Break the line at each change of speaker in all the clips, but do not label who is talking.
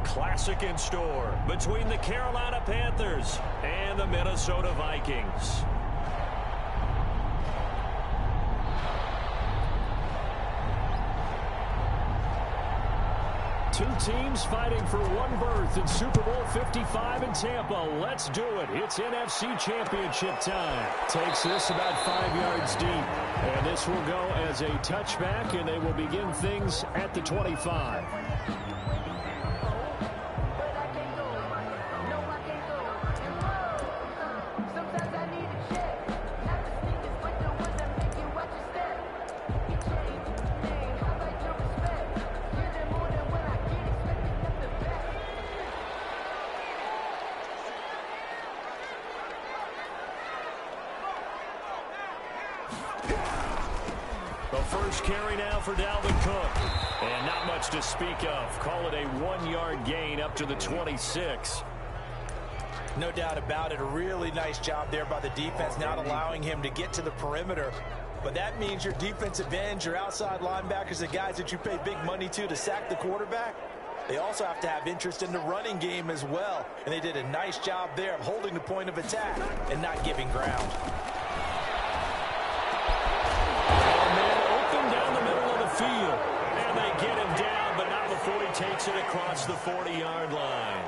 classic in store between the Carolina Panthers and the Minnesota Vikings. Two teams fighting for one berth in Super Bowl 55 in Tampa. Let's do it. It's NFC Championship time. Takes this about 5 yards deep. And this will go as a touchback, and they will begin things at the 25. First carry now for Dalvin Cook. And not much to speak of. Call it a 1-yard gain up to the 26.
No doubt about it. A really nice job there by the defense, not allowing him to get to the perimeter. But that means your defensive ends, your outside linebackers, the guys that you pay big money to sack the quarterback, they also have to have interest in the running game as well. And they did a nice job there of holding the point of attack and not giving ground.
Field, and they get him down, but not before he takes it across the 40-yard line.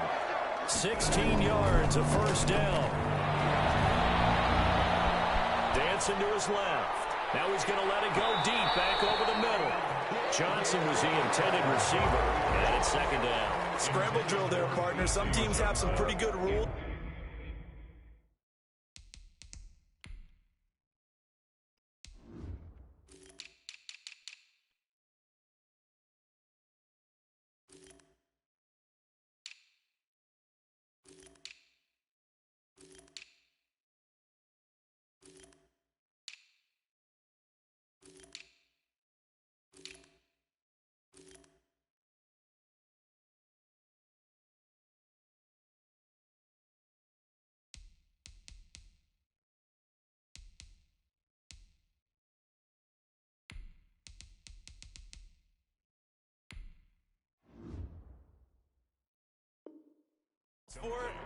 16 yards, a first down. Dancing to his left. Now he's going to let it go deep, back over the middle. Johnson was the intended receiver, and it's second down.
Scramble drill there, partner. Some teams have some pretty good rules.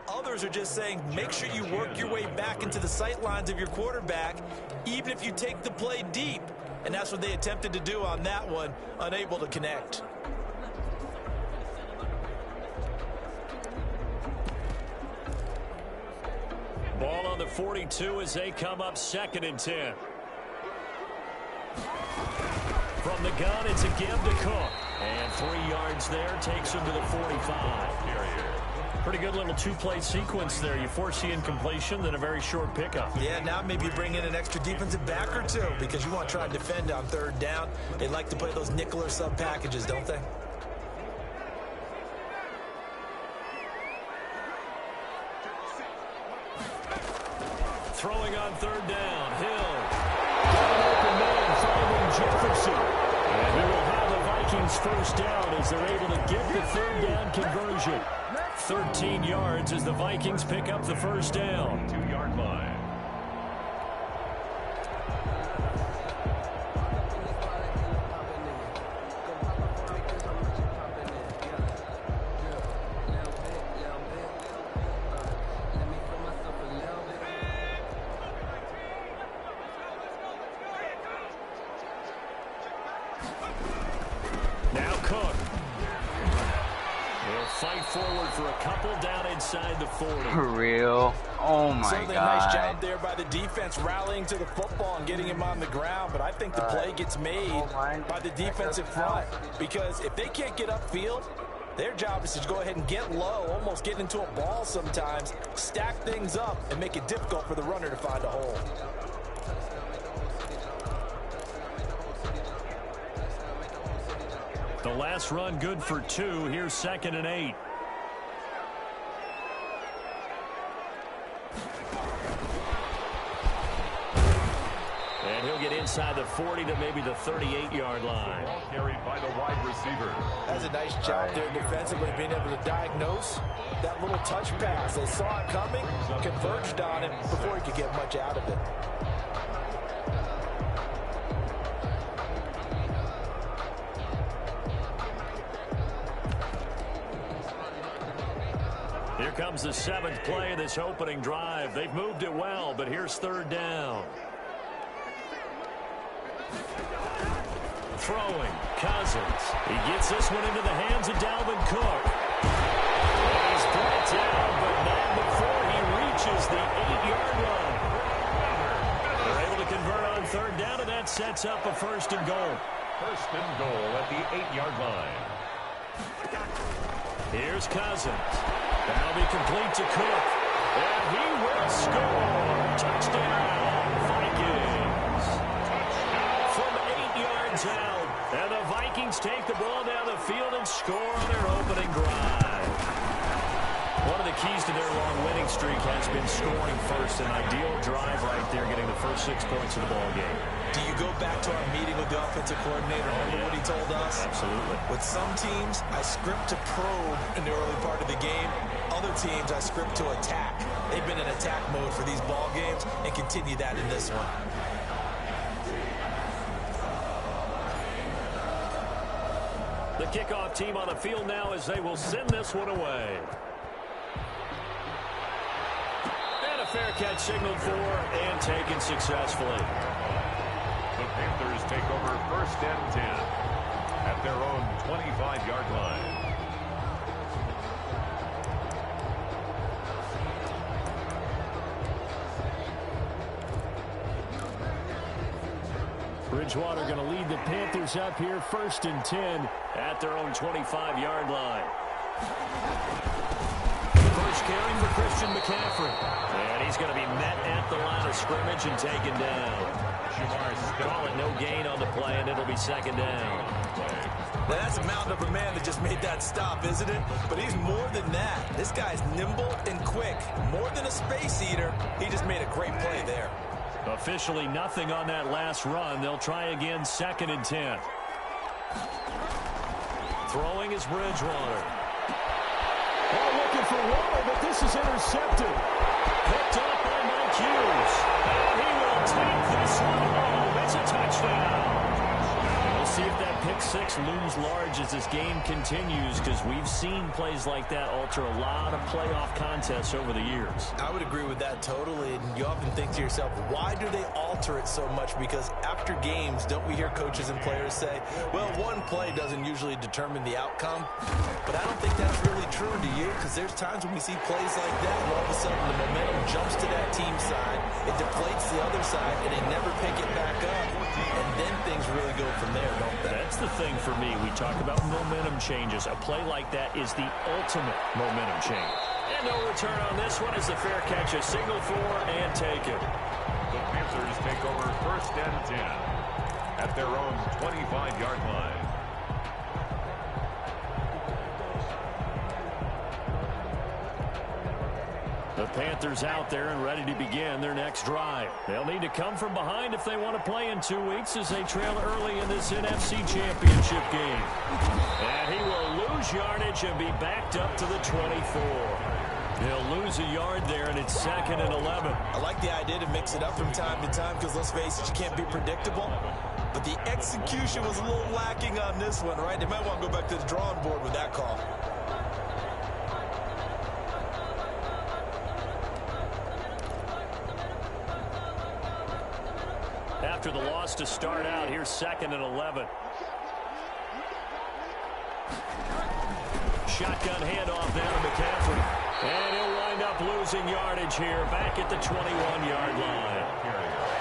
Others are just saying make sure you work your way back into the sight lines of your quarterback, even if you take the play deep. And that's what they attempted to do on that one, unable to connect.
Ball on the 42 as they come up 2nd and 10. From the gun, it's a give to Cook. And 3 yards there, takes him to the 45. Pretty good little two-play sequence there. You force the incompletion, then a very short pickup.
Yeah, now maybe you bring in an extra defensive back or two because you want to try and defend on 3rd down. They like to play those nickel or sub packages, don't they?
Throwing on 3rd down, Hill. Got an open man, finding Jefferson. And he will have the Vikings first down as they're able to get the 3rd down conversion. 13 yards as the Vikings pick up the first down. 2-yard line. Now Cook. He'll fight forward for a couple down inside the 40.
For real? Oh my
Certainly
God.
A nice job there by the defense rallying to the football and getting him on the ground, but I think the play gets made by the defensive front because if they can't get upfield, their job is to go ahead and get low, almost get into a ball sometimes, stack things up, and make it difficult for the runner to find a hole.
The last run good for 2. Here's 2nd and 8. And he'll get inside the 40 to maybe the 38-yard line.
Ball carried by the wide receiver.
That's a nice job there defensively, being able to diagnose that little touch pass. They saw it coming, converged on it before he could get much out of it.
comes the 7th play of this opening drive. They've moved it well, but here's 3rd down. Throwing, Cousins. He gets this one into the hands of Dalvin Cook. He's brought down, but not before he reaches the 8-yard line. They're able to convert on 3rd down, and that sets up a 1st and goal.
1st and goal at the 8-yard line.
Here's Cousins. That'll be complete to Cook. And he will score. Touchdown, Vikings. From 8 yards out. And the Vikings take the ball down the field and score on their opening drive. One of the keys to their long winning streak has been scoring first. An ideal drive right there, getting the first 6 points of the ball game.
Do you go back to our meeting with the offensive coordinator? Remember what he told us?
Absolutely.
With some teams, I script to probe in the early part of the game. Other teams, I script to attack. They've been in attack mode for these ball games and continue that in this one.
The kickoff team on the field now as they will send this one away. And a fair catch signaled for and taken successfully.
The Panthers take over 1st and 10 at their own 25-yard line.
Bridgewater going to lead the Panthers up here 1st and 10 at their own 25-yard line. First carry for Christian McCaffrey. And he's going to be met at the line of scrimmage and taken down. Call it no gain on the play, and it'll be 2nd down.
Now that's a mountain of a man that just made that stop, isn't it? But he's more than that. This guy's nimble and quick. More than a space eater. He just made a great play there.
Officially nothing on that last run. They'll try again 2nd and 10. Throwing is Bridgewater. Well, looking for Water, but this is intercepted. Picked up by Mike Hughes. And he will take this one home. It's a touchdown. We'll see if that pick 6 looms large as this game continues, because we've seen plays like that alter a lot of playoff contests over the years.
I would agree with that totally. And you often think to yourself, why do they alter it so much? Because after games, don't we hear coaches and players say, well, one play doesn't usually determine the outcome. But I don't think that's really true, do you? Because there's times when we see plays like that, and all of a sudden the momentum jumps to that team side, it deflates the other side, and they never pick it back up. And then things really go from there, don't they?
That's the thing for me. We talk about momentum changes. A play like that is the ultimate momentum change. And no return on this one as the fair catch is signaled for and taken.
The Panthers take over 1st and 10 at their own 25-yard line.
The Panthers out there and ready to begin their next drive. They'll need to come from behind if they want to play in 2 weeks as they trail early in this NFC Championship game. And he will lose yardage and be backed up to the 24. He'll lose a yard there, and it's 2nd and 11.
I like the idea to mix it up from time to time because, let's face it, you can't be predictable. But the execution was a little lacking on this one, right? They might want to go back to the drawing board with that call.
After the loss to start out, here's 2nd and 11. Shotgun handoff down to McCaffrey. And he'll wind up losing yardage here back at the 21-yard line.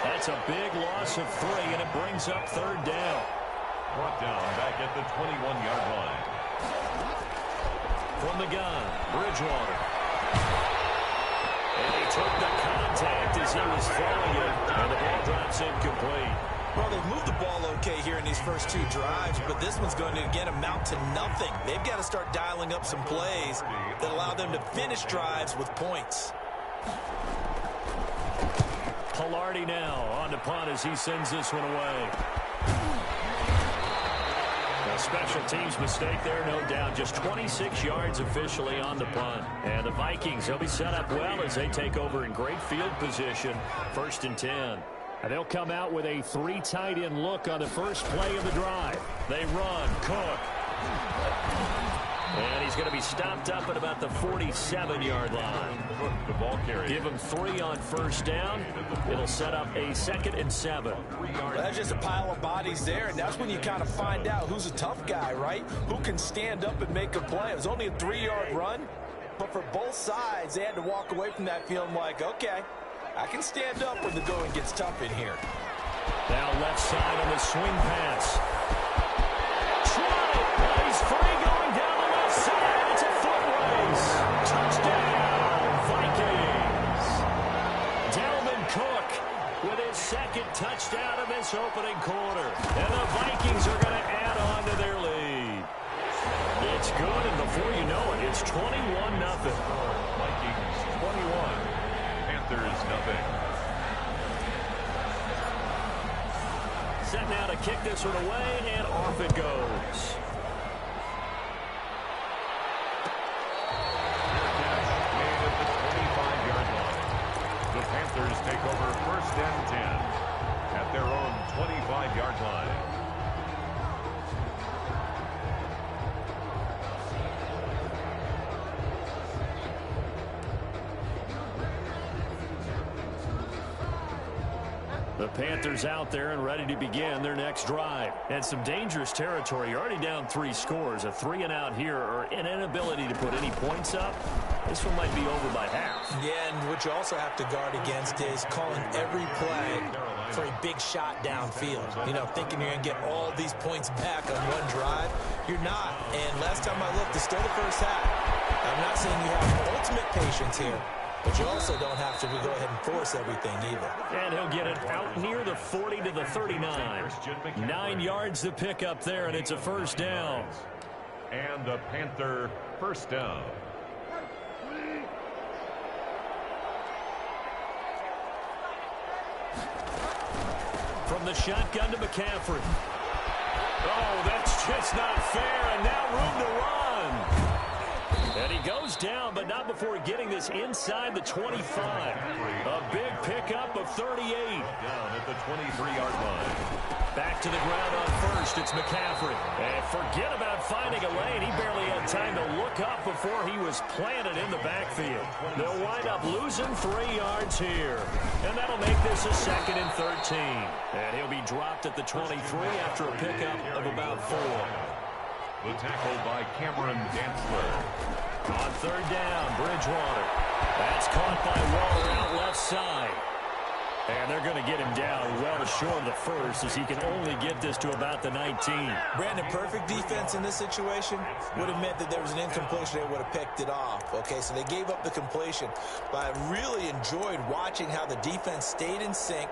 That's a big loss of 3, and it brings up 3rd down.
Brought down back at the 21-yard line.
From the gun, Bridgewater. And he took the contact as he was throwing it, and the ball drops incomplete.
Well, they've moved the ball okay here in these first 2 drives, but this one's going to, again, amount to nothing. They've got to start dialing up some plays that allow them to finish drives with points.
Pilardi now on to punt as he sends this one away. A special teams mistake there, no doubt. Just 26 yards officially on the punt. And the Vikings, they'll be set up well as they take over in great field position. 1st and 10. And they'll come out with a 3 tight end look on the first play of the drive. They run. Cook. And he's going to be stopped up at about the 47-yard line.
The ball carrier.
Give him 3 on first down. It'll set up a 2nd and 7.
Well, that's just a pile of bodies there, and that's when you kind of find out who's a tough guy, right? Who can stand up and make a play. It was only a 3-yard run, but for both sides, they had to walk away from that feeling like, okay, I can stand up when the going gets tough in here.
Now left side on the swing pass. He's free going down the left side. It's a foot race. Touchdown, Vikings. Dalvin Cook with his 2nd touchdown of this opening quarter. And the Vikings are going to add on to their lead. It's good, and before you know it, it's 21-0.
Vikings 21. Panthers nothing.
Set now to kick this one away, and off it goes.
The Panthers take over 1st and 10 at their own 25-yard line.
The Panthers out there and ready to begin their next drive. And some dangerous territory. You're already down 3 scores. A 3-and-out here or an inability to put any points up. This one might be over by half.
Yeah, and what you also have to guard against is calling every play for a big shot downfield. You know, thinking you're going to get all these points back on one drive. You're not. And last time I looked, it's still the first half. I'm not saying you have ultimate patience here, but you also don't have to go ahead and force everything either.
And he'll get it out near the 40 to the 39. 9 yards to pick up there, and it's a 1st down.
And the Panther 1st down.
From the shotgun to McCaffrey. Oh, that's just not fair, and now room to run. And he goes down, but not before getting this inside the 25. A big pickup of 38.
Down at the 23-yard line.
Back to the ground on first. It's McCaffrey. And forget about finding a lane. He barely had time to look up before he was planted in the backfield. They'll wind up losing 3 yards here. And that'll make this a 2nd and 13. And he'll be dropped at the 23 after a pickup of about 4.
The tackle by Cameron Dantzler.
On 3rd down, Bridgewater. That's caught by Waller out left side. And they're going to get him down well short of the 1st as he can only get this to about the 19.
Brandon, perfect defense in this situation would have meant that there was an incompletion. They would have picked it off. Okay, so they gave up the completion. But I really enjoyed watching how the defense stayed in sync,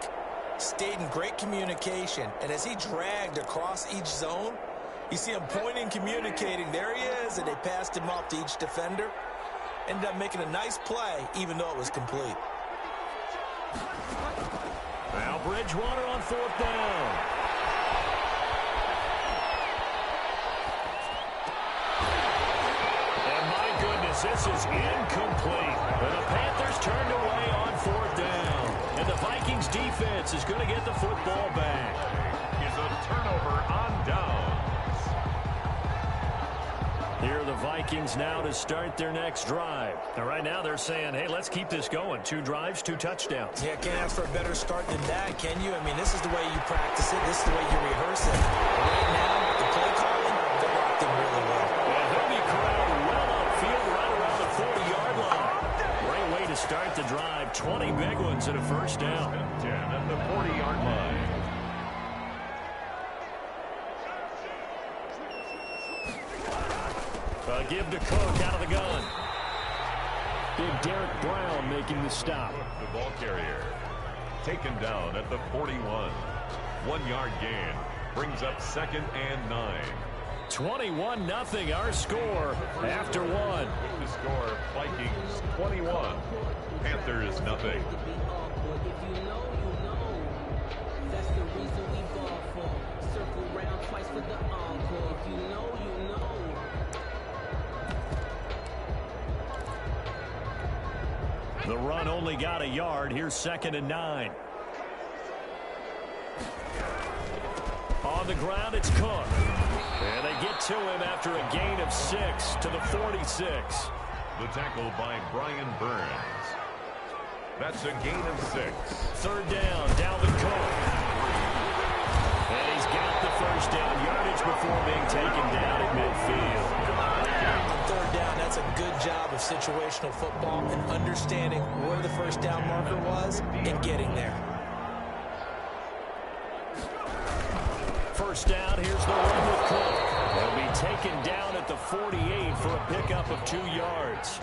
stayed in great communication. And as he dragged across each zone, you see him pointing, communicating. There he is, and they passed him off to each defender. Ended up making a nice play, even though it was complete.
Now Bridgewater on 4th down. And my goodness, this is incomplete. And the Panthers turned away on 4th down. And the Vikings defense is going to get the football back.
Is a turnover on downs.
Here are the Vikings now to start their next drive. And right now they're saying, hey, let's keep this going. 2 drives, 2 touchdowns.
Yeah, can't ask for a better start than that, can you? I mean, this is the way you practice it. This is the way you rehearse it. Right now, the play calling, they're locked in really well.
And he'll be corralled well upfield right around the 40-yard line. Great way to start the drive. 20 big ones and a 1st down.
10 at the 40-yard line.
A give to Cook out of the gun. Big Derek Brown making the stop.
The ball carrier taken down at the 41. 1-yard gain brings up 2nd and 9.
21-0 our score after 1.
The score, Vikings 21, Panthers nothing.
That's the reason we ball for. Circle round twice for the encore. If you know, you know.
The run only got a yard. Here's 2nd and 9. On the ground, it's Cook. And they get to him after a gain of 6 to the 46.
The tackle by Brian Burns. That's a gain of 6.
Third down, Dalvin Cook. And he's got the first down yardage before being taken down at midfield.
On third down, that's a good job of situational football and understanding where the first down marker was and getting there.
First down, here's the run with Cook. He'll be taken down at the 48 for a pickup of 2 yards.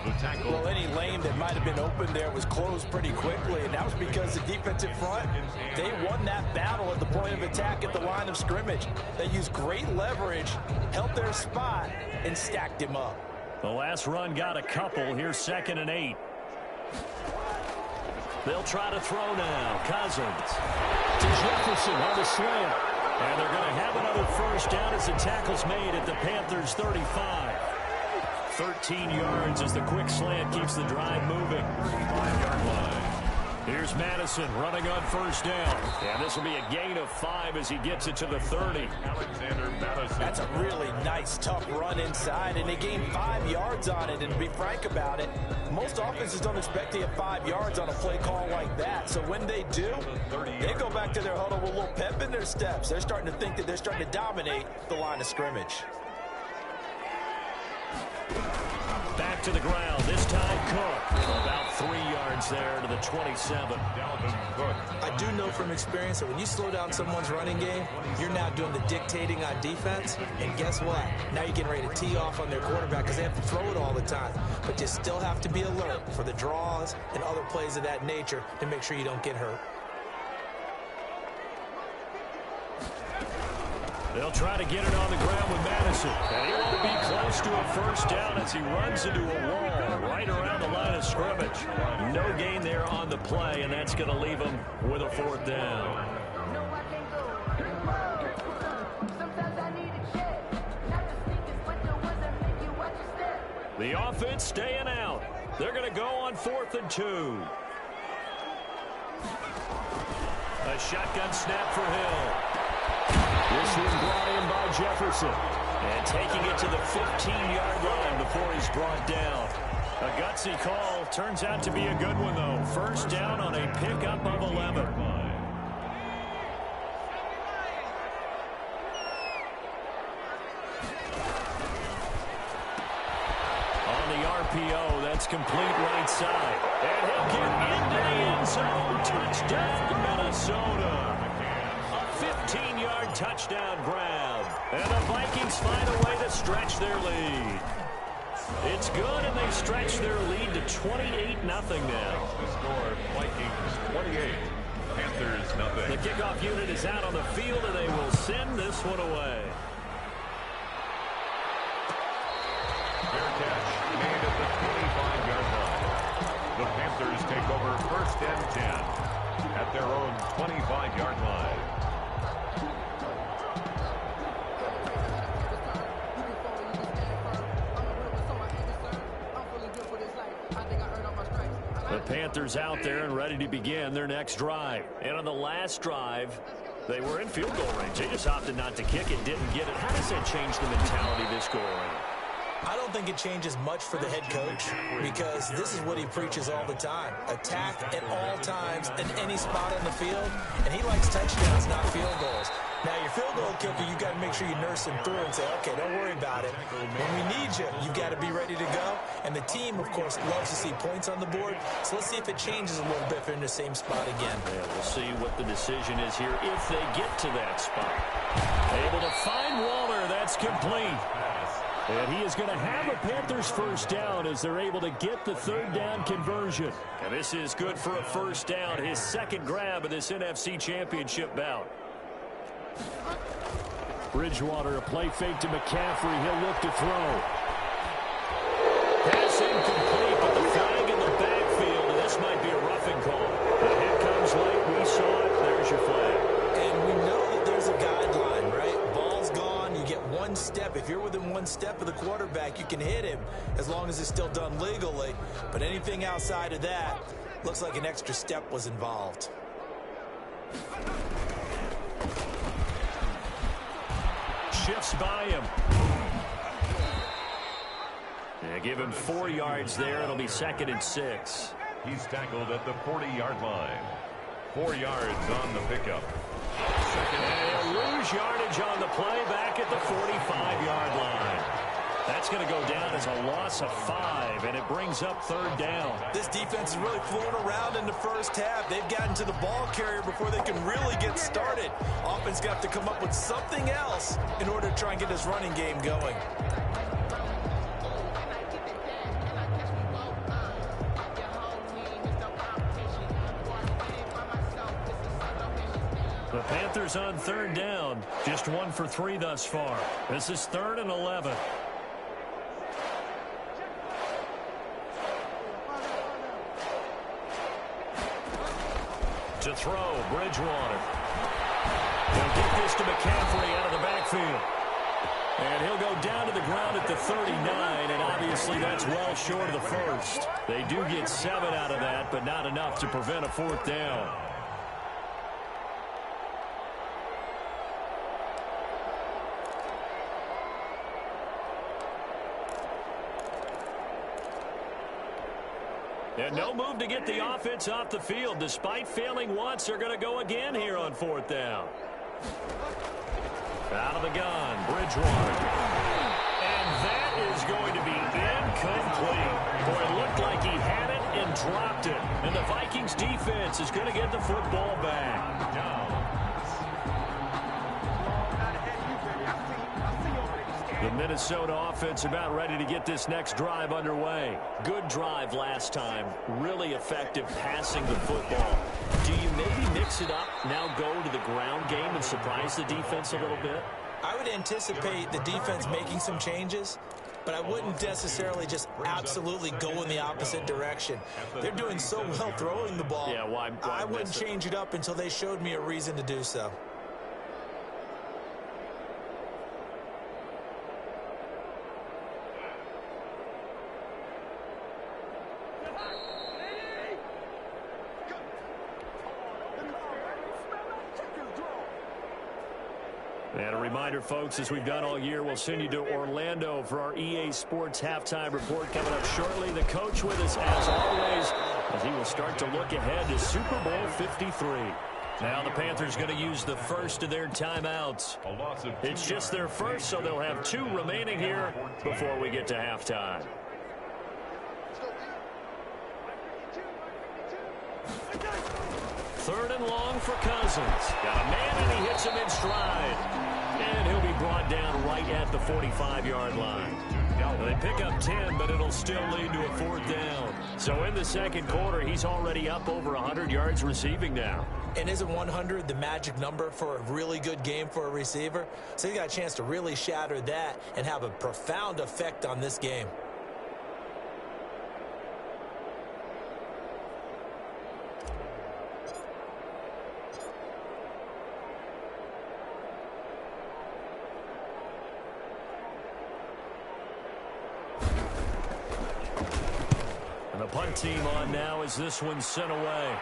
The tackle.
Well, any lane that might have been open there was closed pretty quickly, and that was because the defensive front, they won that battle at the point of attack at the line of scrimmage. They used great leverage, held their spot, and stacked him up.
The last run got a couple. Here's 2nd and 8. They'll try to throw now. Cousins to Jefferson on the slant. And they're going to have another first down as the tackle's made at the Panthers' 35. 13 yards as the quick slant keeps the drive moving. 35-yard line. Here's Madison running on first down. And this will be a gain of 5 as he gets it to the 30.
Alexander Madison.
That's a really nice, tough run inside, and they gained 5 yards on it. And to be frank about it, most offenses don't expect to get 5 yards on a play call like that. So when they do, they go back to their huddle with a little pep in their steps. They're starting to think that they're starting to dominate the line of scrimmage.
Back to the ground. This time Cook. About 3 yards there to the 27.
Dalvin Cook.
I do know from experience that when you slow down someone's running game, you're now doing the dictating on defense. And guess what? Now you're getting ready to tee off on their quarterback because they have to throw it all the time. But you still have to be alert for the draws and other plays of that nature to make sure you don't get hurt.
They'll try to get it on the ground with Madison. And he won't be close to a first down as he runs into a wall right around the line of scrimmage. No gain there on the play, and that's going to leave him with a 4th down. The offense staying out. They're going to go on 4th and 2. A shotgun snap for Hill. This one brought in by Jefferson. And taking it to the 15-yard line before he's brought down. A gutsy call. Turns out to be a good one, though. First down on a pickup of 11. On the RPO, that's complete right side. And he'll get into the end zone. Touchdown, Minnesota. 15-yard touchdown grab. And the Vikings find a way to stretch their lead. It's good, and they stretch their lead to 28-0 now.
The score, Vikings 28, Panthers nothing.
The kickoff unit is out on the field, and they will send this one away.
Fair catch made at the 25-yard line. The Panthers take over 1st and 10 at their own 25-yard line.
The Panthers out there and ready to begin their next drive. And on the last drive, they were in field goal range. They just opted not to kick it, didn't get it. How does that change the mentality this go around?
I don't think it changes much for the head coach because this is what he preaches all the time. Attack at all times in any spot on the field, and he likes touchdowns, not field goals. Now, your field goal kicker, you've got to make sure you nurse him through and say, okay, don't worry about it. When we need you, you've got to be ready to go. And the team, of course, loves to see points on the board. So let's see if it changes a little bit if they're in the same spot again.
Yeah, we'll see what the decision is here if they get to that spot. Able to find Waller. That's complete. And he is going to have a Panthers first down as they're able to get the 3rd down conversion. And this is good for a first down, his 2nd grab of this NFC Championship bout. Bridgewater, a play fake to McCaffrey. He'll look to throw. Pass incomplete, but the flag in the backfield, and this might be a roughing call. The hit comes late. We saw it. There's your flag.
And we know that there's a guideline, right? Ball's gone. You get 1 step. If you're within 1 step of the quarterback, you can hit him as long as it's still done legally. But anything outside of that, looks like an extra step was involved.
shifts by him. Yeah, give him 4 yards there. It'll be 2nd and 6.
He's tackled at the 40-yard line. 4 yards on the pickup.
And he'll lose yardage on the play back at the 45-yard line. That's going to go down as a loss of 5, and it brings up 3rd down.
This defense is really flown around in the first half. They've gotten to the ball carrier before they can really get started. Offense got to come up with something else in order to try and get this running game going.
The Panthers on 3rd down. Just 1 for 3 thus far. This is 3rd and 11. To throw, Bridgewater. He'll get this to McCaffrey out of the backfield. And he'll go down to the ground at the 39, and obviously that's well short of the first. They do get 7 out of that, but not enough to prevent a 4th down. And no move to get the offense off the field. Despite failing once, they're going to go again here on 4th down. Out of the gun, Bridgewater. And that is going to be incomplete. Boy, it looked like he had it and dropped it. And the Vikings defense is going to get the football back. The Minnesota offense about ready to get this next drive underway. Good drive last time. Really effective passing the football. Do you maybe mix it up, now go to the ground game and surprise the defense a little bit?
I would anticipate the defense making some changes, but I wouldn't necessarily just absolutely go in the opposite direction. They're doing so well throwing the ball.
Yeah, why
I wouldn't change it up until they showed me a reason to do so.
And a reminder, folks, as we've done all year, we'll send you to Orlando for our EA Sports halftime report coming up shortly. The coach with us, as always, as he will start to look ahead to Super Bowl 53. Now the Panthers going to use the first of their timeouts. It's just their first, so they'll have 2 remaining here before we get to halftime. Third and long for Cousins. Got a man, and he hits him in stride. And he'll be brought down right at the 45-yard line. They pick up 10, but it'll still lead to a 4th down. So in the second quarter, he's already up over 100 yards receiving now.
And isn't 100 the magic number for a really good game for a receiver? So he got a chance to really shatter that and have a profound effect on this game.
The punt team on now as this one's sent away.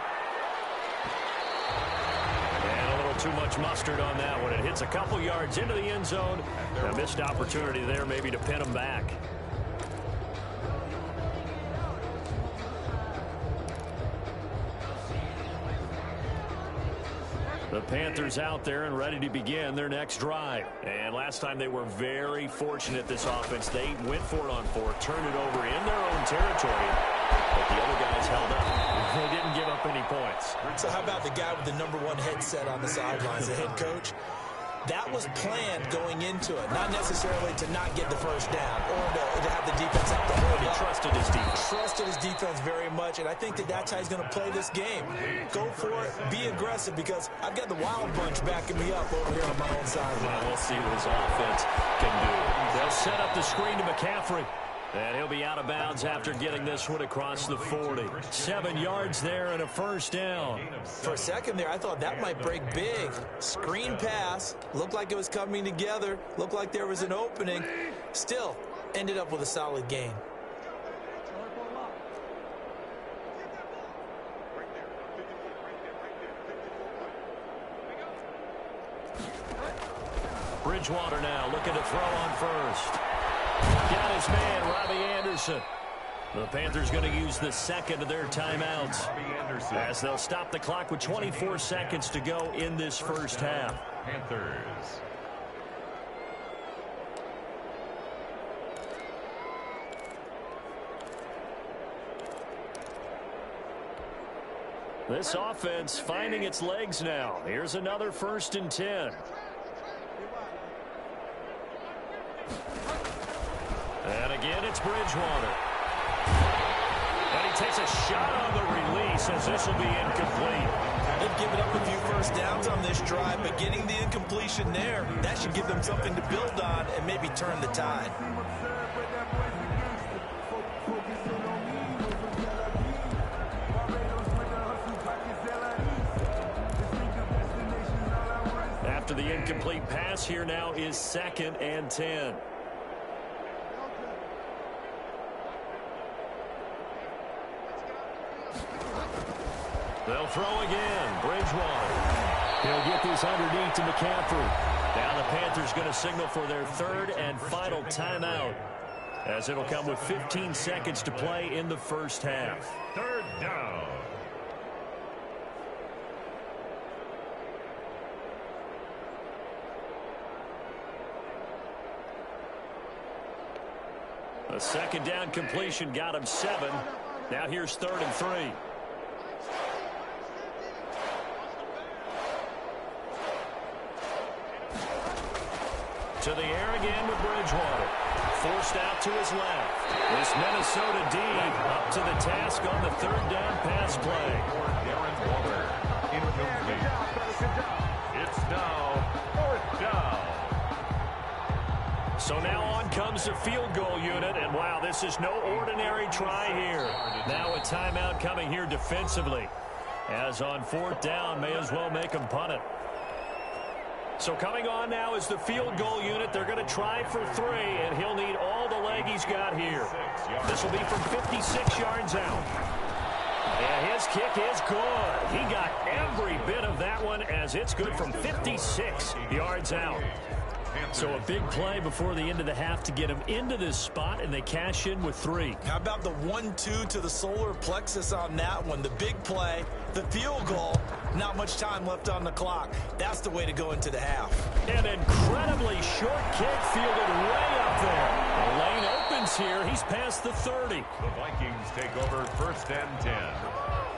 And a little too much mustard on that one. It hits a couple yards into the end zone. A missed opportunity there maybe to pin them back. The Panthers out there and ready to begin their next drive. And last time they were very fortunate, this offense. They went for it on 4, turned it over in their own territory, but the other guys held up. They didn't give up any points.
So how about the guy with the #1 headset on the sidelines, the head coach? That was planned going into it, not necessarily to not get the first down or to have the defense have to hold
He
up.
trusted his defense.
Trusted his defense very much, and I think that's how he's going to play this game. Go for it, be aggressive, because I've got the wild bunch backing me up over here on my own sideline.
We'll see what his offense can do. They'll set up the screen to McCaffrey. And he'll be out of bounds after getting this one across the 40. 7 yards there and a 1st down.
For a second there, I thought that might break big. Screen pass. Looked like it was coming together. Looked like there was an opening. Still, ended up with a solid gain.
Bridgewater now looking to throw on first. Got his man, Robbie Anderson. The Panthers going to use the second of their timeouts as they'll stop the clock with 24 seconds to go in this first half.
Panthers.
This offense finding its legs now. Here's another 1st and 10. And again, it's Bridgewater. And he takes a shot on the release as this will be incomplete.
They've given up a few first downs on this drive, but getting the incompletion there, that should give them something to build on and maybe turn the tide.
After the incomplete pass, here now is 2nd and 10. They'll throw again. Bridgewater. He'll get this underneath to McCaffrey. Now the Panthers going to signal for their 3rd and final timeout, as it'll come with 15 seconds to play in the first half.
3rd down.
A 2nd down completion got him 7. Now here's 3rd and 3. To the air again with Bridgewater. Forced out to his left. This Minnesota D up to the task on the 3rd down pass play.
Incomplete. It's now 4th down.
So now on comes the field goal unit, and wow, this is no ordinary try here. Now a timeout coming here defensively, as on 4th down, may as well make them punt it. So coming on now is the field goal unit. They're going to try for 3, and he'll need all the leg he's got here. This will be from 56 yards out. And his kick is good. He got every bit of that one, as it's good from 56 yards out. So a big play before the end of the half to get him into this spot, and they cash in with 3.
How about the 1-2 to the solar plexus on that one? The big play, the field goal, not much time left on the clock. That's the way to go into the half.
An incredibly short kick fielded way up there. The lane opens here. He's past the 30.
The Vikings take over 1st and 10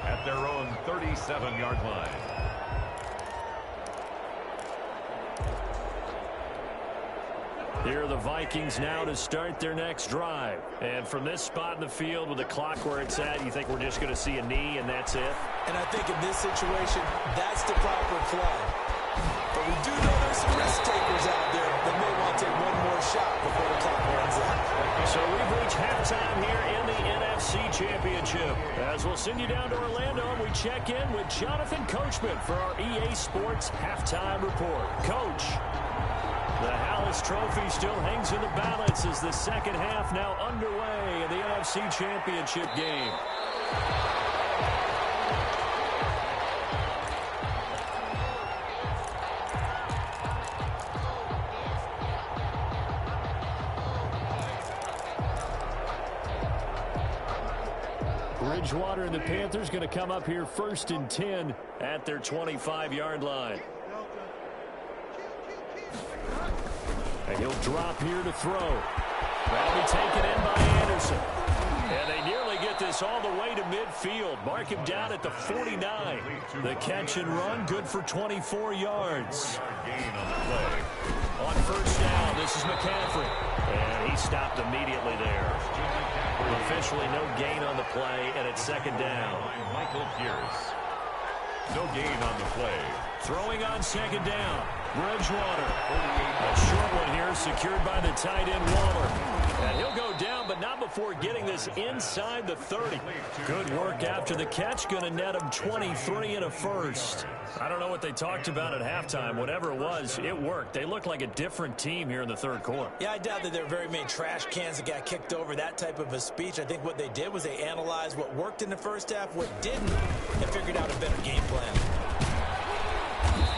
at their own 37-yard line.
Here are the Vikings now to start their next drive. And from this spot in the field with the clock where it's at, you think we're just going to see a knee and that's it?
And I think in this situation, that's the proper play. But we do know there's some risk takers out there that may want to take one more shot before the clock runs out.
So we've reached halftime here in the NFC Championship. As we'll send you down to Orlando, and we check in with Jonathan Coachman for our EA Sports Halftime Report. Coach, the Hallis Trophy still hangs in the balance as the second half now underway in the NFC Championship game. Bridgewater and the Panthers going to come up here 1st and 10 at their 25-yard line. And he'll drop here to throw. That'll be taken in by Anderson. And they nearly get this all the way to midfield. Mark him down at the 49. The catch and run, good for 24 yards. On 1st down, this is McCaffrey. And he stopped immediately there. Officially no gain on the play, and it's 2nd down.
Michael Pierce. No gain on the play.
Throwing on 2nd down. Bridgewater. A short one here, secured by the tight end Waller. And he'll go down, but not before getting this inside the 30. Good work after the catch. Going to net him 23 and a first. I don't know what they talked about at halftime. Whatever it was, it worked. They look like a different team here in the third quarter.
Yeah, I doubt that there are very many trash cans that got kicked over, that type of a speech. I think what they did was they analyzed what worked in the first half, what didn't, and figured out a better game plan.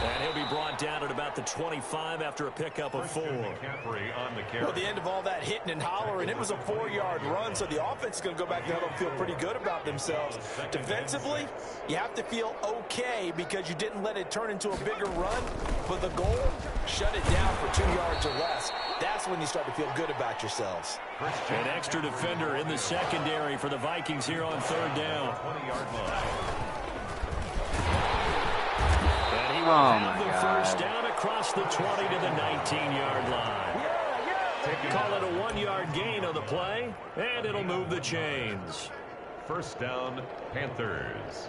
And he'll be brought down at about the 25 after a pickup of 4.
Well, at the end of all that hitting and hollering, it was a 4-yard run, so the offense is going to go back to huddle and feel pretty good about themselves. Defensively, you have to feel okay because you didn't let it turn into a bigger run, but the goal, shut it down for 2 yards or less. That's when you start to feel good about yourselves.
An extra defender in the secondary for the Vikings here on 3rd down.
20-yard line.
And he will have the first down across the 20 to the 19-yard line. Call it a 1-yard gain on the play, and it'll move the chains.
1st down, Panthers.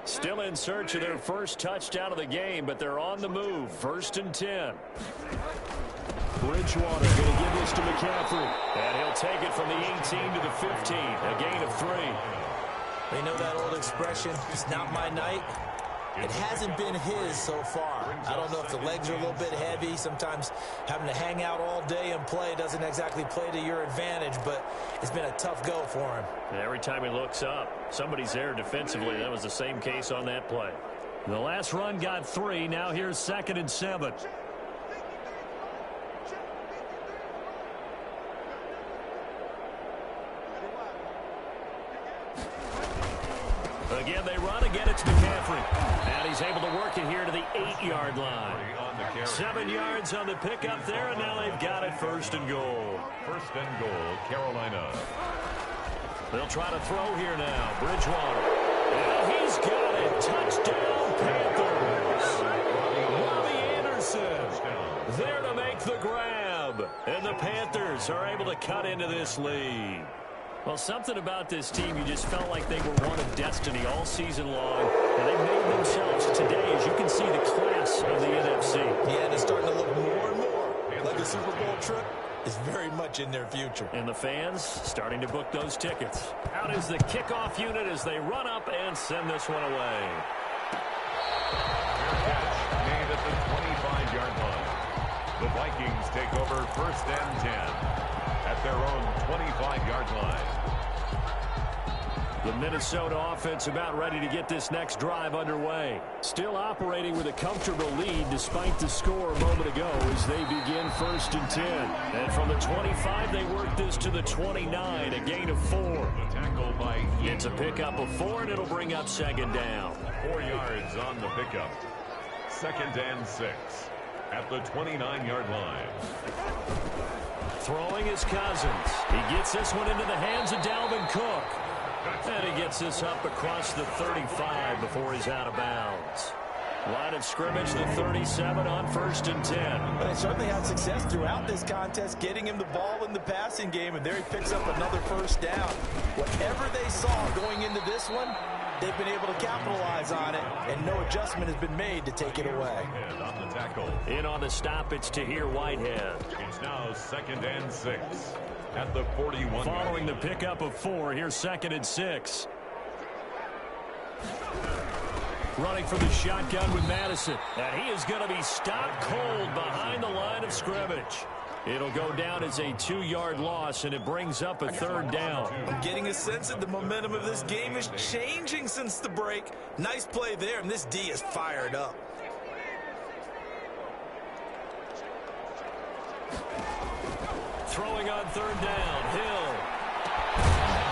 Still in search of their first touchdown of the game, but they're on the move. 1st and 10. Bridgewater going to give this to McCaffrey. And he'll take it from the 18 to the 15. A gain of 3.
They know that old expression, it's not my night. It hasn't been his so far. I don't know if the legs are a little bit heavy. Sometimes having to hang out all day and play doesn't exactly play to your advantage, but it's been a tough go for him.
And every time he looks up, somebody's there defensively. That was the same case on that play. The last run got 3. Now here's 2nd and 7. Again, they run. Again, it's McCaffrey. And he's able to work it here to the 8-yard line. 7 yards on the pickup there, and now they've got it 1st and goal.
1st and goal, Carolina.
They'll try to throw here now. Bridgewater. And he's got it. Touchdown, Panthers. Robbie Anderson there to make the grab. And the Panthers are able to cut into this lead. Well, something about this team, you just felt like they were one of destiny all season long, and they made themselves today, as you can see, the class of the NFC.
Yeah, and it's starting to look more and more like a Super Bowl trip is very much in their future.
And the fans starting to book those tickets. Out is the kickoff unit as they run up and send this one away.
Fair catch made at the 25-yard line. The Vikings take over 1st and 10 at their own 25-yard line.
The Minnesota offense about ready to get this next drive underway. Still operating with a comfortable lead despite the score a moment ago as they begin 1st and 10. And from the 25, they work this to the 29, a gain of 4.
The tackle by
It's a pickup of 4, and it'll bring up 2nd down.
4 yards on the pickup. 2nd and 6 at the 29-yard line.
Throwing is Cousins. He gets this one into the hands of Dalvin Cook. And he gets this up across the 35 before he's out of bounds. Line of scrimmage, the 37 on 1st and 10.
But they certainly had success throughout this contest, getting him the ball in the passing game, and there he picks up another 1st down. Whatever they saw going into this one, they've been able to capitalize on it, and no adjustment has been made to take it away.
And on the tackle.
In on the stop, it's Tahir Whitehead.
It's now 2nd and 6 at the 41.
Following the pickup of 4, here's 2nd and 6. Running for the shotgun with Madison. And he is going to be stopped cold behind the line of scrimmage. It'll go down as a 2-yard loss, and it brings up a 3rd down.
I'm getting a sense that the momentum of this game is changing since the break. Nice play there, and this D is fired up.
Throwing on 3rd down, Hill.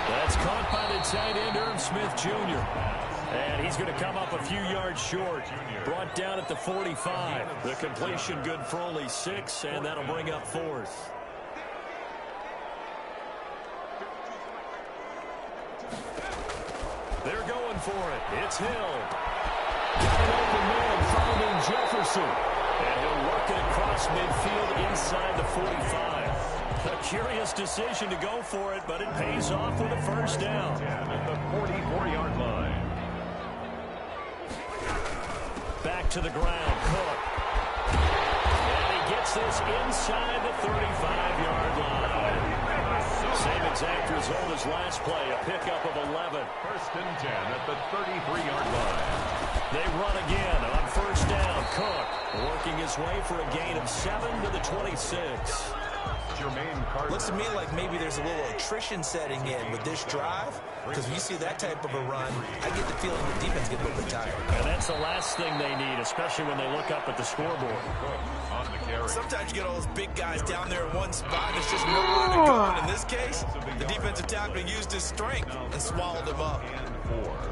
That's caught by the tight end, Irv Smith Jr. And he's going to come up a few yards short. Brought down at the 45. The completion good for only 6, and that'll bring up 4th. They're going for it. It's Hill. Got an open man, finding Jefferson. And he'll work it across midfield inside the 45. A curious decision to go for it, but it pays off with a 1st down.
At the 44-yard line.
Back to the ground, Cook. And he gets this inside the 35-yard line. Same exact result as last play, a pickup of 11.
1st and 10 at the 33-yard line.
They run again on 1st down. Cook working his way for a gain of 7 to the 26.
your main card.
Looks to me like maybe there's a little attrition setting in with this drive, because when you see that type of a run, I get the feeling the defense gets a little bit tired.
And that's the last thing they need, especially when they look up at the scoreboard.
On the carry.
Sometimes you get all those big guys down there in one spot, and there's just nowhere to go. And in this case, the defensive tackle used his strength and swallowed him up.
And 4.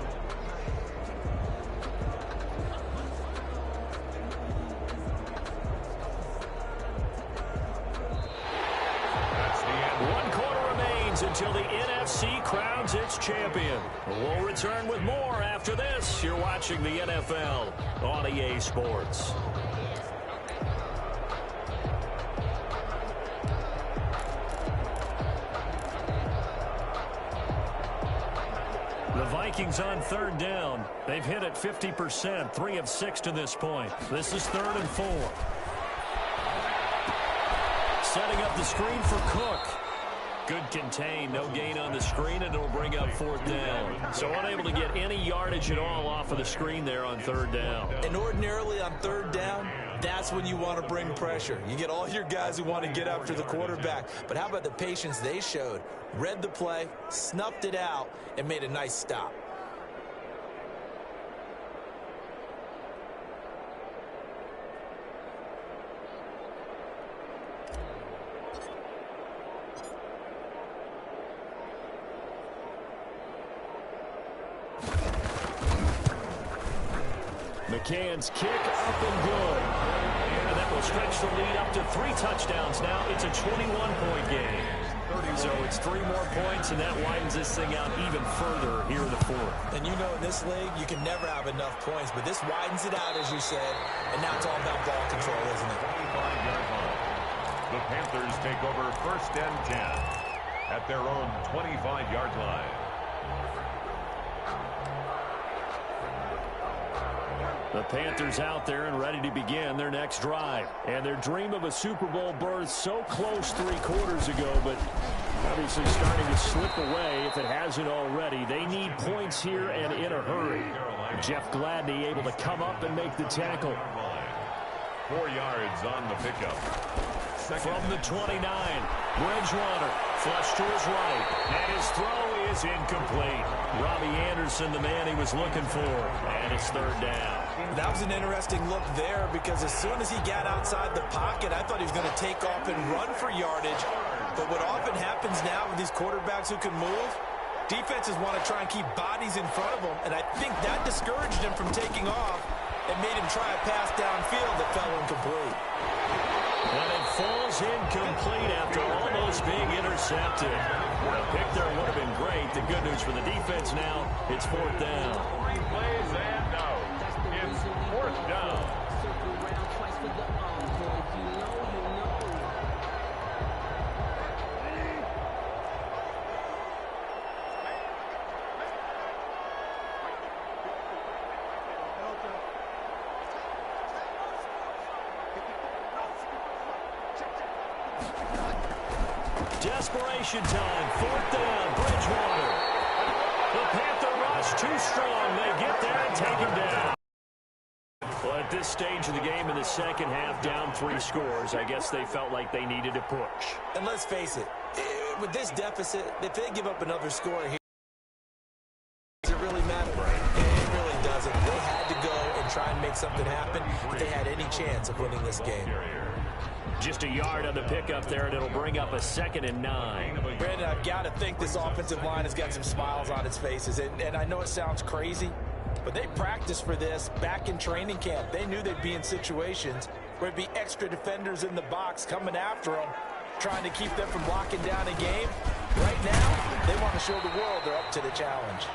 Until the NFC crowns its champion. We'll return with more after this. You're watching the NFL on EA Sports. The Vikings on third down. They've hit it 50%, 3 of 6 to this point. This is 3rd and 4. Setting up the screen for Cook. Good contain, no gain on the screen, and it'll bring up 4th down. So unable to get any yardage at all off of the screen there on 3rd down.
And ordinarily on 3rd down, that's when you want to bring pressure. You get all your guys who want to get after the quarterback. But how about the patience they showed? Read the play, snuffed it out, and made a nice stop.
McCann's kick up and good. And that will stretch the lead up to 3 touchdowns now. It's a 21-point game. So it's 3 more points, and that widens this thing out even further here in the 4th.
And you know in this league, you can never have enough points, but this widens it out, as you said, and now it's all about ball control, isn't it?
25-yard line. The Panthers take over 1st and 10 at their own 25-yard line.
The Panthers out there and ready to begin their next drive. And their dream of a Super Bowl berth so close 3 quarters ago, but obviously starting to slip away if it hasn't already. They need points here and in a hurry. Jeff Gladney able to come up and make the tackle.
4 yards on the pickup.
From the 29, Bridgewater flush to his right, and his throw is incomplete. Robbie Anderson, the man he was looking for, and it's 3rd down.
That was an interesting look there, because as soon as he got outside the pocket, I thought he was going to take off and run for yardage. But what often happens now with these quarterbacks who can move, defenses want to try and keep bodies in front of them, and I think that discouraged him from taking off and made him try a pass downfield that fell incomplete.
And it falls incomplete after almost being intercepted. The pick there would have been great. The good news for the defense now, it's 4th down.
3 plays and out. It's 4th down.
Circle around twice for the encore. If you know, you know.
Desperation time, 4th down, Bridgewater. The Panther rush too strong. They get there and take him down. Well, at this stage of the game in the second half, down 3 scores, I guess they felt like they needed to push.
And let's face it, with this deficit, if they give up another score here, does it really matter? It really doesn't. They had to go and try and make something happen if they had any chance of winning this game.
Just a yard on the pickup there, and it'll bring up a 2nd and 9.
Brandon, I've got to think this offensive line has got some smiles on its faces. And I know it sounds crazy, but they practiced for this back in training camp. They knew they'd be in situations where there'd be extra defenders in the box coming after them, trying to keep them from locking down a game. Right now, they want to show the world they're up to the challenge.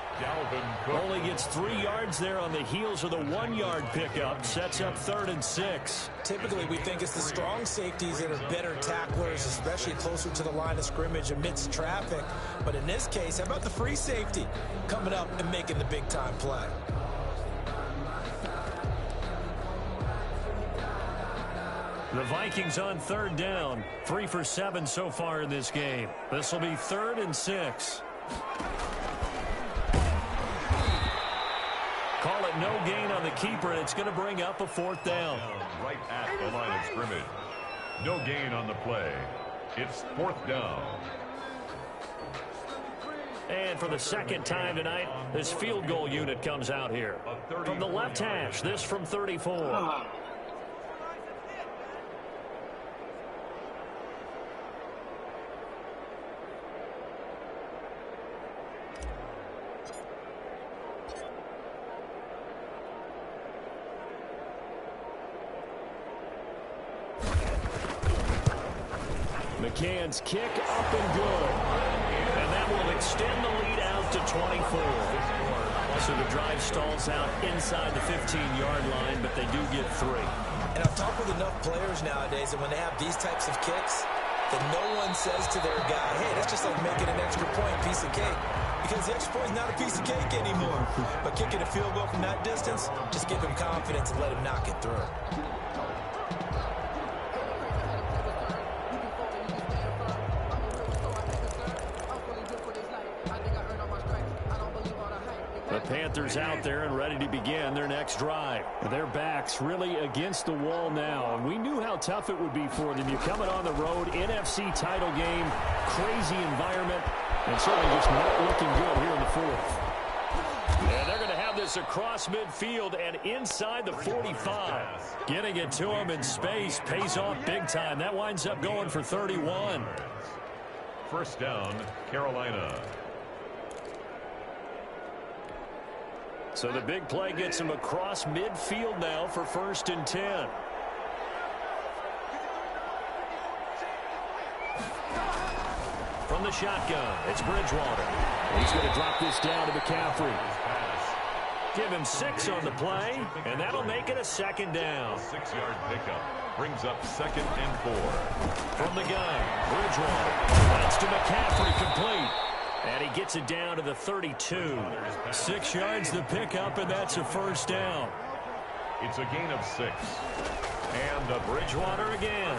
Only gets 3 yards there on the heels of the 1-yard pickup. Sets up 3rd and 6.
Typically, we think it's the strong safeties that are better tacklers, especially closer to the line of scrimmage amidst traffic. But in this case, how about the free safety coming up and making the big-time play?
The Vikings on 3rd down. 3 for 7 so far in this game. This will be 3rd and 6. Call it no gain on the keeper, and it's going to bring up a 4th down.
Right at the line of scrimmage. No gain on the play. It's 4th down.
And for the second time tonight, this field goal unit comes out here. From the left hash, this from 34. McCann's kick up and good. And that will extend the lead out to 24. So the drive stalls out inside the 15-yard line, but they do get 3.
And I've talked with enough players nowadays that when they have these types of kicks, that no one says to their guy, hey, that's just like making an extra point, piece of cake. Because the extra point is not a piece of cake anymore. But kicking a field goal from that distance, just give him confidence and let him knock it through.
The Panthers out there and ready to begin their next drive. Their backs really against the wall now, and we knew how tough it would be for them. You're coming on the road, NFC title game, crazy environment, and certainly just not looking good here in the 4th. And they're going to have this across midfield and inside the 45. Getting it to him in space pays off big time. That winds up going for 31.
1st down, Carolina.
So the big play gets him across midfield now for 1st and 10. From the shotgun, it's Bridgewater. He's going to drop this down to McCaffrey. Give him 6 on the play, and that'll make it a 2nd down.
6-yard pickup brings up 2nd and 4.
From the gun, Bridgewater. That's to McCaffrey, complete. And he gets it down to the 32. 6 yards the pickup, and that's a 1st down.
It's a gain of 6.
And a Bridgewater again.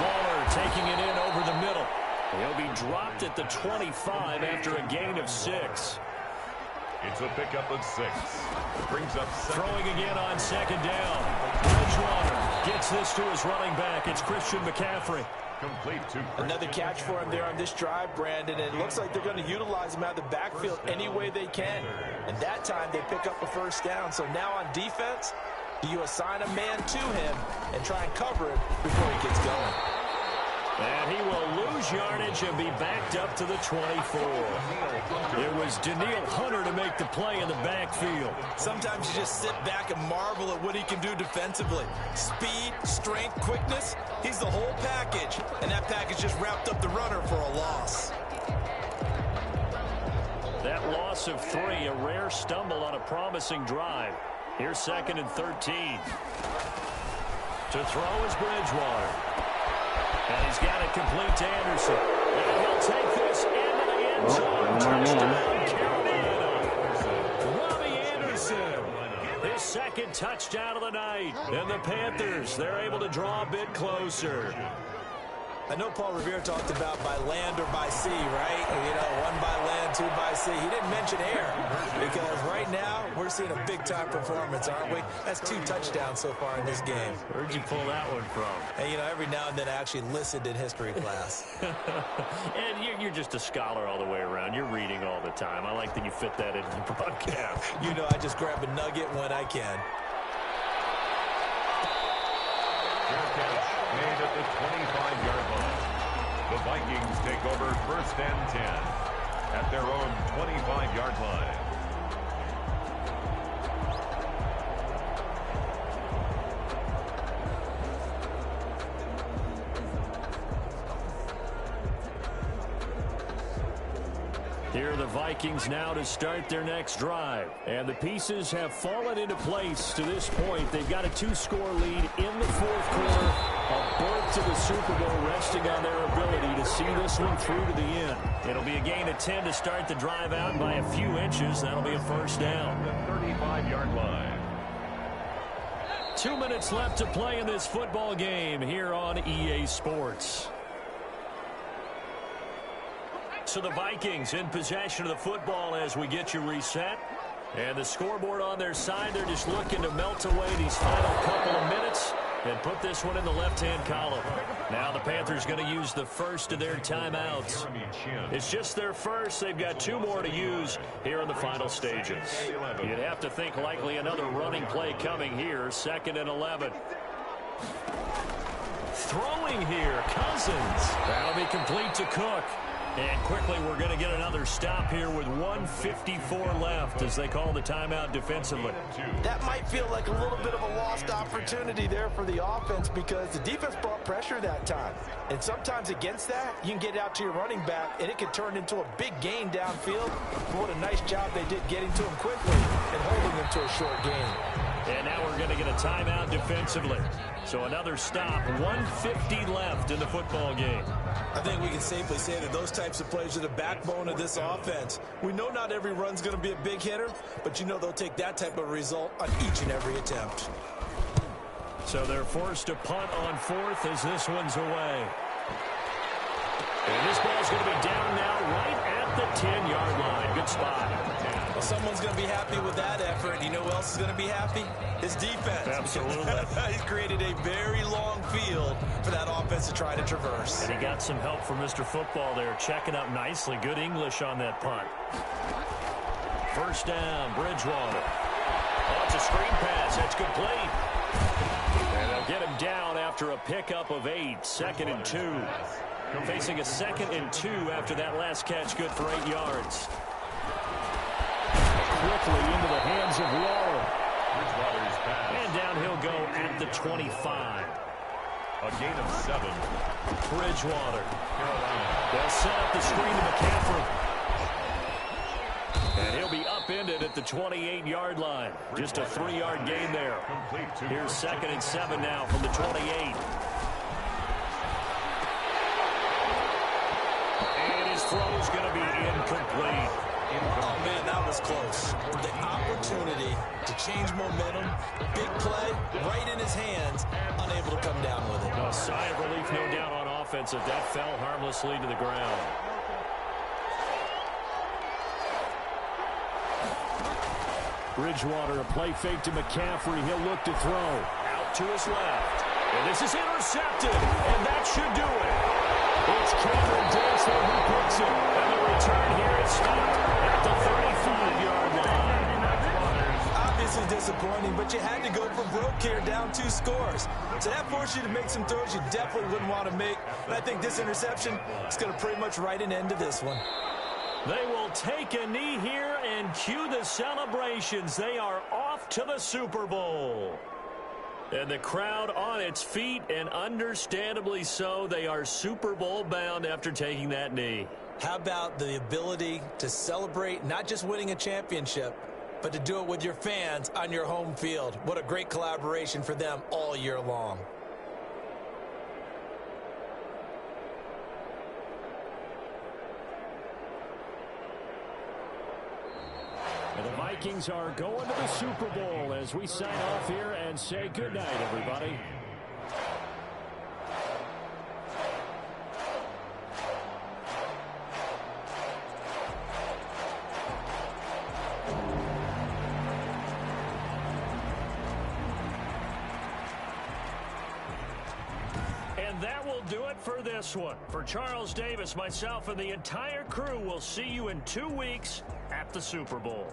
Waller taking it in over the middle. He'll be dropped at the 25 after a gain of 6.
It's a pickup of 6. Brings up 2nd.
Throwing again on 2nd down. Bridgewater gets this to his running back. It's Christian McCaffrey.
Complete to
Another catch for him there on this drive, Brandon, and it looks like they're going to utilize him out of the backfield any way they can. And that time they pick up a 1st down. So now on defense, do you assign a man to him and try and cover it before he gets going?
And he will lose yardage and be backed up to the 24. It was Danielle Hunter to make the play in the backfield.
Sometimes you just sit back and marvel at what he can do defensively. Speed, strength, quickness, he's the whole package. And that package just wrapped up the runner for a loss.
That loss of 3, a rare stumble on a promising drive. Here's 2nd and 13. To throw is Bridgewater. And he's got it complete to Anderson. And he'll take this into the end zone. Touchdown, Carolina. Robbie Anderson. His 2nd touchdown of the night. And the Panthers, they're able to draw a bit closer.
I know Paul Revere talked about by land or by sea, right? You know, 1 by land, 2 by sea. He didn't mention air because right now we're seeing a big-time performance, aren't we? That's 2 touchdowns so far in this game.
Where'd you pull that one from?
And, you know, every now and then I actually listened in history class.
And you're just a scholar all the way around. You're reading all the time. I like that you fit that into the broadcast.
You know, I just grab a nugget when I can.
Made at the 25-yard line. The Vikings take over 1st and 10 at their own 25-yard line.
Here are the Vikings now to start their next drive. And the pieces have fallen into place to this point. They've got a 2-score lead in the 4th quarter. A berth to the Super Bowl resting on their ability to see this one through to the end. It'll be a gain of 10 to start the drive out by a few inches. That'll be a 1st down.
The 35-yard line.
2 minutes left to play in this football game here on EA Sports. So the Vikings in possession of the football as we get you reset. And the scoreboard on their side, they're just looking to melt away these final couple of minutes. and put this one in the left-hand column. Now the Panthers going to use the first of their timeouts. It's just their first. They've got 2 more to use here in the final stages. You'd have to think likely another running play coming here, 2nd and 11. Throwing here, Cousins. That'll be complete to Cook. And quickly, we're going to get another stop here with 1:54 left as they call the timeout defensively.
That might feel like a little bit of a lost opportunity there for the offense because the defense brought pressure that time. And sometimes against that, you can get out to your running back, and it can turn into a big gain downfield. But what a nice job they did getting to him quickly and holding him to a short gain.
And now we're going to get a timeout defensively. So another stop, 1:50 left in the football game.
I think we can safely say that those types of plays are the backbone of this offense. We know not every run's going to be a big hitter, but you know they'll take that type of result on each and every attempt.
So they're forced to punt on 4th as this one's away. And this ball's going to be down now right at the 10-yard line. Good spot.
Well, someone's going to be happy with that effort. You know who else is going to be happy? His defense.
Absolutely.
He's created a very long field for that offense to try to traverse.
And he got some help from Mr. Football there, checking up nicely. Good English on that punt. First down, Bridgewater. Oh, it's a screen pass. That's complete. And they'll get him down after a pickup of 8. 2nd and 2. Facing a 2nd and 2 after that last catch, good for 8 yards. Quickly into the hands of Waller. And down he'll go at the 25.
A gain of 7.
Bridgewater. They'll set up the screen to McCaffrey. And he'll be upended at the 28-yard line. Just a 3-yard gain there. Here's 2nd and 7 now from the 28. And his throw's going to be incomplete.
Oh, man, that was close. The opportunity to change momentum, big play, right in his hands, unable to come down with it.
A sigh of relief, no doubt, on offense as that fell harmlessly to the ground. Bridgewater, a play fake to McCaffrey. He'll look to throw. Out to his left. And this is intercepted, and that should do it. It's Cameron Dantzler who picks it. And the return here is stopped at the 35-yard line.
Obviously disappointing, but you had to go for broke here, down 2 scores. So that forced you to make some throws you definitely wouldn't want to make. And I think this interception is going to pretty much write an end to this one.
They will take a knee here and cue the celebrations. They are off to the Super Bowl. And the crowd on its feet, and understandably so. They are Super Bowl bound after taking that knee.
How about the ability to celebrate not just winning a championship, but to do it with your fans on your home field? What a great collaboration for them all year long.
And the Vikings are going to the Super Bowl as we sign off here and say goodnight, everybody. And that will do it for this one. For Charles Davis, myself, and the entire crew, we'll see you in 2 weeks at the Super Bowl.